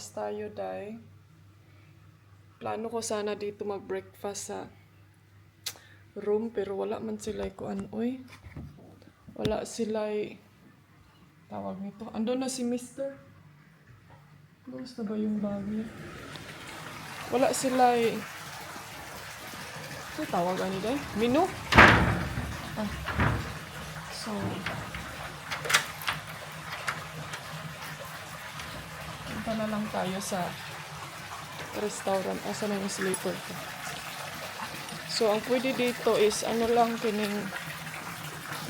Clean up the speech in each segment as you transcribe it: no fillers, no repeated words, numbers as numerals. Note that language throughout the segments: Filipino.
breakfast tayo, day. Plano ko sana dito mag-breakfast sa room, pero wala man sila kuan, oy. Wala sila tawag nito. Ando na si Mr. Gusto ba yung bag niya? Wala sila ano tawag ani day? Menu? Ah. So, punta na lang tayo sa restaurant. Asa na yung sleeper ko? So, ang pwede dito is ano lang kining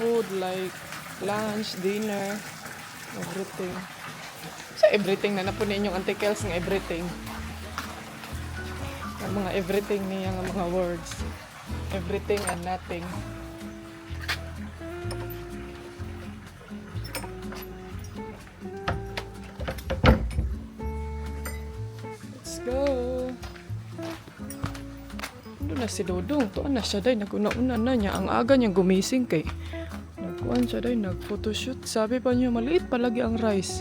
food like lunch, dinner, everything. So, everything na po ninyong Auntie Kels ng everything. Ang mga everything niya, ang mga words. Everything and nothing. Let's go! Ano na si Dodong? Tuan na siya day. Naguna-una na niya. Ang aga niyang gumising kay nagkuhan siya day. Nag-photoshoot. Sabi pa niya, maliit palagi ang rice.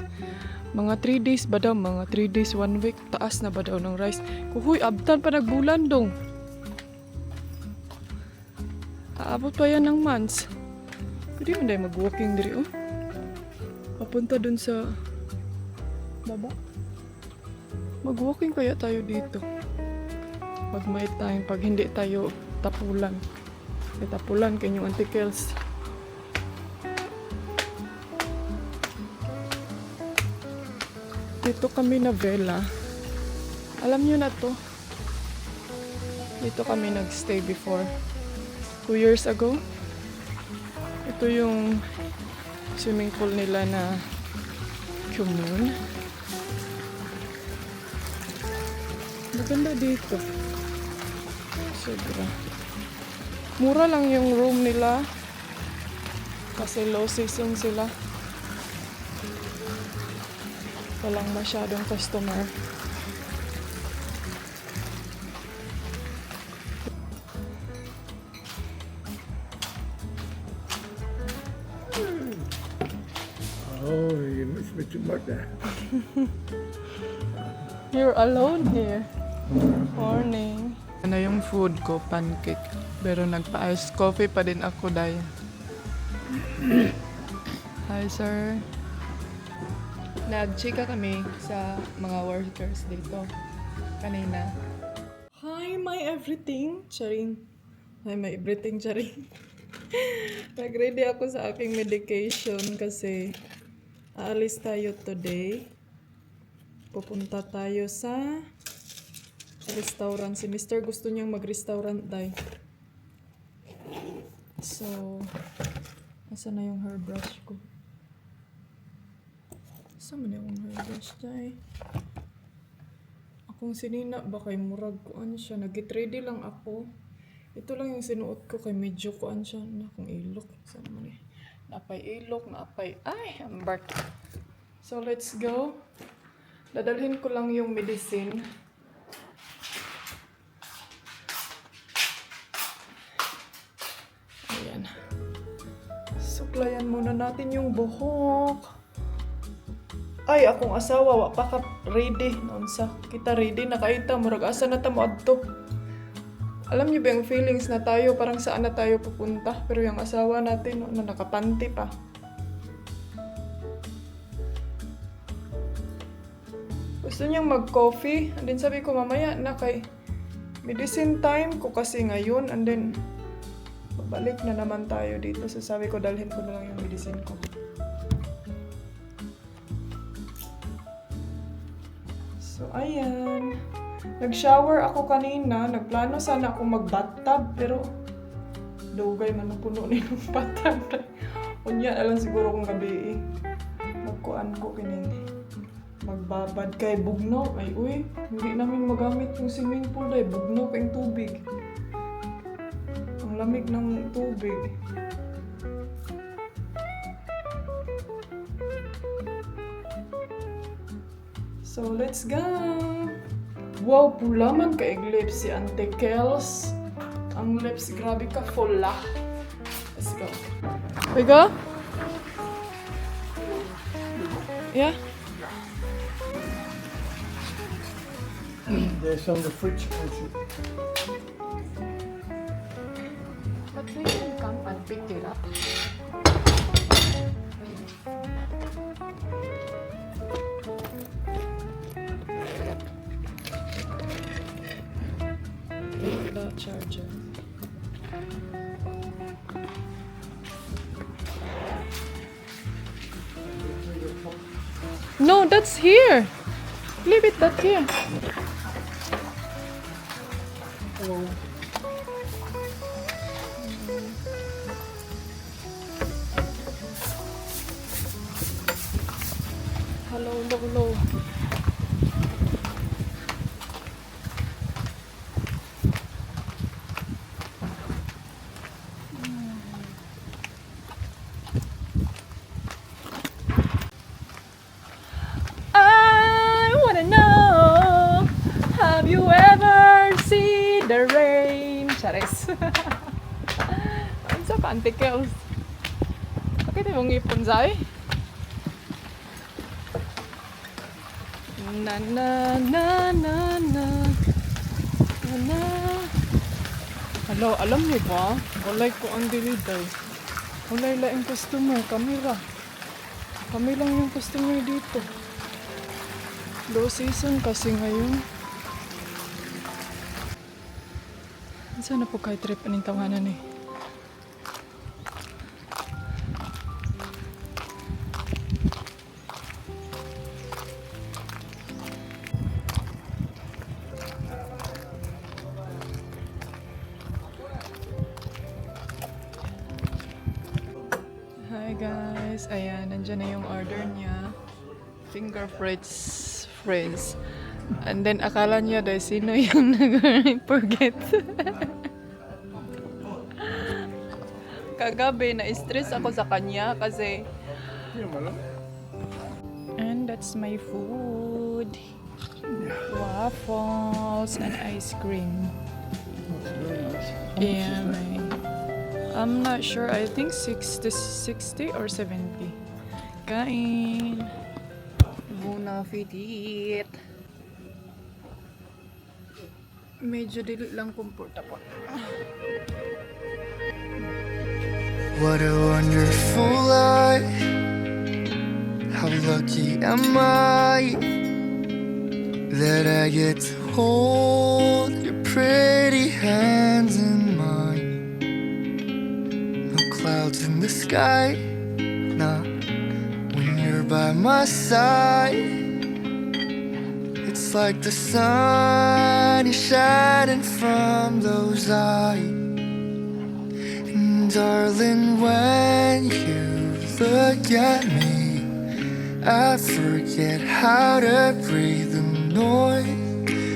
Mga 3 days ba daw? Mga 3 days, 1 week. Taas na ba daw ng rice? Kuhuy, abtan pa nagbulan dong. Aabot pa yan ng months. Pwede mo dahil mag-walking diri, oh. Papunta dun sa baba. Mag-walking kaya tayo dito. Pag may time, pag hindi tayo tapulan. May tapulan kanyang Auntie Kels. Dito kami na vela. Alam nyo na to. Dito kami nagstay before. 2 years ago. Ito yung swimming pool nila na Kumun. Maganda dito. Sobra. Mura lang yung room nila. Kasi low season sila. Walang masyadong customer. Oh, you miss me too much. You're alone here. Morning. Ano yung food ko? Pancake. Pero nagpa-ice coffee pa din ako dahil. Hi, sir. Nag-chika kami sa mga workers dito kanina. Hi, my everything. Charing. Hi, my everything. Charing. Nag-ready ako sa aking medication kasi aalis tayo today. Pupunta tayo sa restaurant. Si Mr. gusto niyang mag-restaurant day. So, asa na yung hairbrush ko? Asa man yung hairbrush day? Akong sinina ba kay murag kuan siya. Nag-ready lang ako. Ito lang yung sinuot ko kay medyo kuan siya na kung ilok. Saan man eh? Napay ilok, napay ay, ambar. So, let's go. Dadalhin ko lang yung medicine. Ayan. Suklayan muna natin yung buhok. Ay, akong asawa, wa pa ka ready. Naunsa, kita ready na kaita. Murag asa na tamo adto. Alam niyo ba yung feelings na tayo, parang saan na tayo pupunta? Pero yung asawa natin, no, na nakapanty pa. Gusto niyang mag-coffee. And then sabi ko, mamaya na kay medicine time ko kasi ngayon. And then, babalik na naman tayo dito. So sabi ko, dalhin ko na lang yung medicine ko. So, ayan. Nag-shower ako kanina. Nagplano sana ako mag-bathtub. Pero, dugay man na puno nilong bathtub. Unya, alam siguro kung gabi magkuan ko kining magbabad kay bugno. Ay, uy, hindi namin magamit yung swimming pool dahil bugno kayong tubig. Ang lamig ng tubig. So, let's go! Wow, pula man kaig lips si Auntie Kels. Ang lips, grabe ka, fula. Let's go. We go? Yeah? There's on the fridge also. But we can come and pick it up. The charger. No, that's here. Leave it that here. Hello. Hello, hello, hello. I wanna know, have you ever seen the rain? Charis. Ano sa pantikels? Bakit yung ngipon, Zay? Na na na na na na na. Hello, alam niyo ba? Walay ko ang diliday. Walay laing customer, kamera. Kami lang yung customer dito. Low season kasi ngayon. Saan na po kahit trip aning tawanan eh? Hi guys, ayan, nandyan na yung order niya. Finger fries. And then akala niya dahil sino yung nag-forget. Kagabi na-stress ako sa kanya kasi. And that's my food. Waffles and ice cream. Yeah, I'm not sure. I think 60 or 70. Kain. Bon appetit. Medyo dili lang comfortable. What a wonderful life. How lucky am I that I get to hold your pretty hands in mine. No clouds in the sky, nah, when you're by my side. It's like the sun is shining from those eyes. And darling, when you look at me, I forget how to breathe. The noise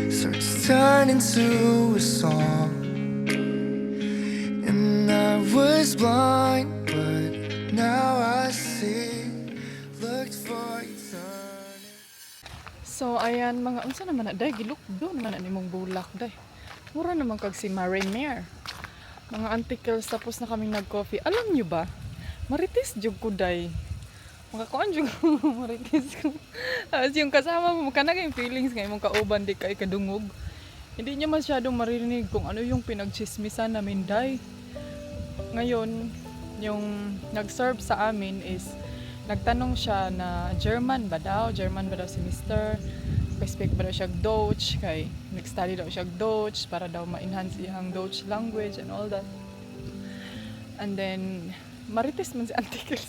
starts turning to a song. And I was blind, but now I see. Looked for eternity. So ayan mga unsa naman na day gilukdo naman na nimong bulak day. Mura naman kag si Marimare. Mga antikels tapos na kaming nag-coffee. Alam nyo ba? Marites jud ko day. Makakuan jud ko marites ko. Tapos yung kasama mo kana yung feelings nga imong kauban di kay kadungog. Hindi niya masyadong maririnig kung ano yung pinagchismisan namin day. Ngayon, yung nag-serve sa amin is nagtanong siya na German ba daw si Mr. Speak ba daw siya Dutch, kay nag-study daw siya Dutch para daw ma-enhance iyang Dutch language and all that. And then, marites man si Antikels.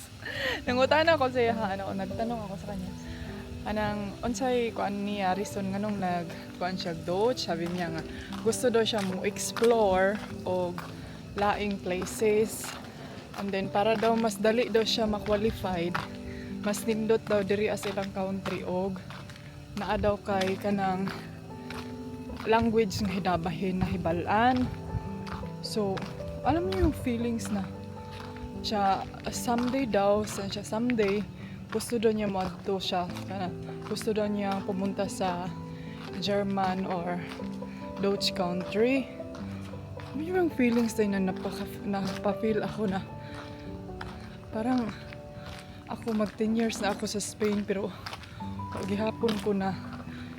Nangutan ako siya, nagtanong ako sa kanya. Anang, unsay kuan niya, reason nga nung nag-kuan siya Dutch, sabi niya nga, gusto daw siya mo explore o laing places. And then para daw mas dali daw siya ma-qualified, mas nindot daw diri as ilang country og naa daw kay kanang language nga hidabahin na hibalaan. So, alam niyo yung feelings na siya someday gusto daw niya madto siya gusto daw niya pumunta sa German or Dutch country. Ano yung feelings din na napapa-feel ako na parang ako mag 10 years na ako sa Spain pero gihapon ko na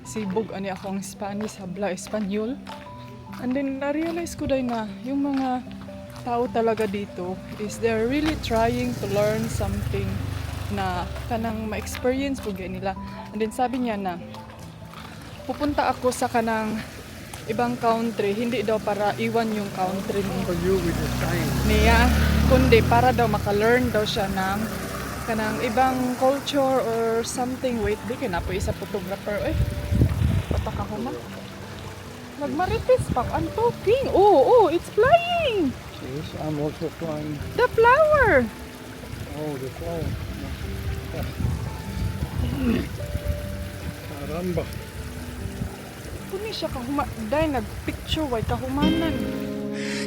sibog ani ako ang Spanish, habla Espanyol. And then na-realize ko dahil na yung mga tao talaga dito is they're really trying to learn something na kanang ma-experience po nila. And then sabi niya na pupunta ako sa kanang ibang country, hindi daw para iwan yung country For you with the sign. niya, kundi para daw maka-learn daw siya ng kanang ibang culture or something. Wait, di ka na po isa photographer. Eh, patak ako ma. Nagmarites pa. I'm talking. Oh, it's flying. Yes, I'm also flying. The flower. Oh, the flower. Caramba. Kuni siya dahil nag-picture, way kahumanan.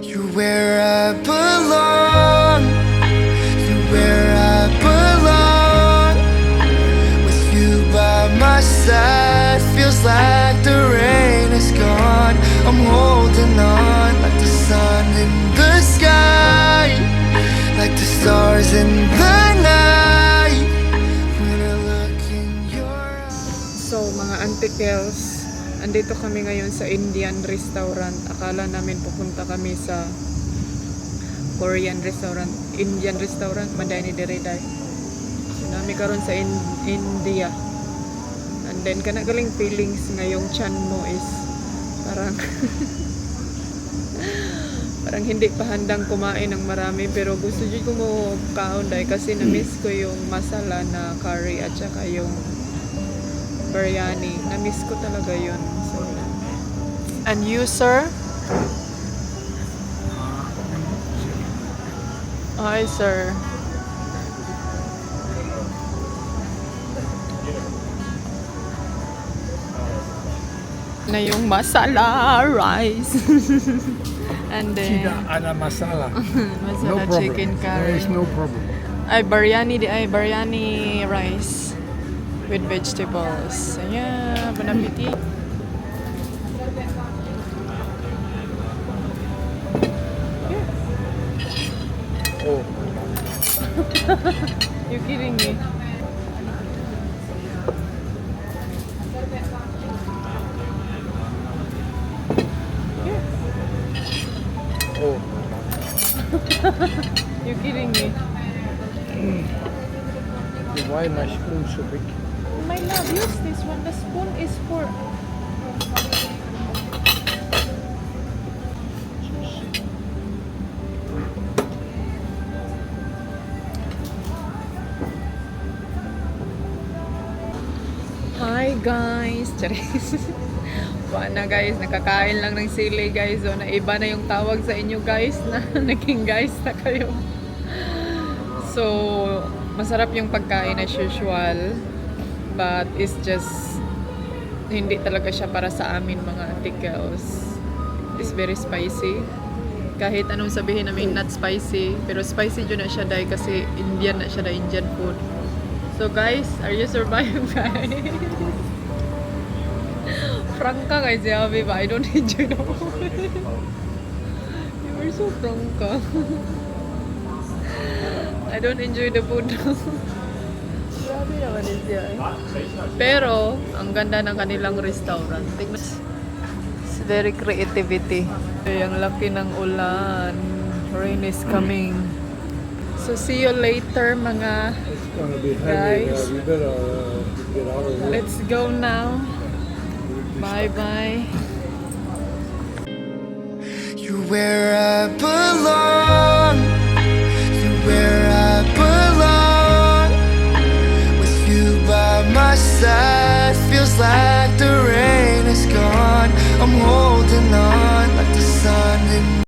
You're where I belong. You're where I belong. With you by my side, feels like the rain is gone. I'm holding on like the sun in the sky, like the stars in the night. When I look in your eyes. So, mga antikels, andito kami ngayon sa Indian restaurant. Akala namin pupunta kami sa Korean restaurant, Indian restaurant, maday ni Direday. So, nami karon sa India. And then, kanagaling feelings ngayong chan mo is parang parang hindi pa handang kumain ng marami, pero gusto dyan ko mo kaon dahil kasi na-miss ko yung masala na curry at saka yung biryani. Na-miss ko talaga yun. So, and you, sir? Hi, sir. Na yung masala rice. And then Sida ala masala. masala No chicken problem. There curry. is no problem. Ay, biryani rice with vegetables. Ayan, bon appetit. Oh, You kidding me? oh. You kidding me? Why my spoon so big? My love, use this one. The spoon is for... Hi guys! Charis! Wala na guys, nakakain lang ng sili guys. So, naiba na yung tawag sa inyo guys na naging guys na kayo. So, masarap yung pagkain as usual. But it's just hindi talaga siya para sa amin mga antikels. It's very spicy. Kahit anong sabihin namin not spicy, pero spicy dyan na siya dahil kasi Indian na siya, Indian food. So guys, are you surviving guys? Franka guys, yabi ba? I don't enjoy the food. You are so franka. I don't enjoy the food. Grabe naman siya eh. Pero, ang ganda ng kanilang restaurant. It's very creativity. Ay, ang laki ng ulan. Rain is coming. So, see you later mga It's gonna be heavy. Guys. We better get out of here. let's go now. Bye-bye. You're where I belong. You're where I belong. With you by my side, feels like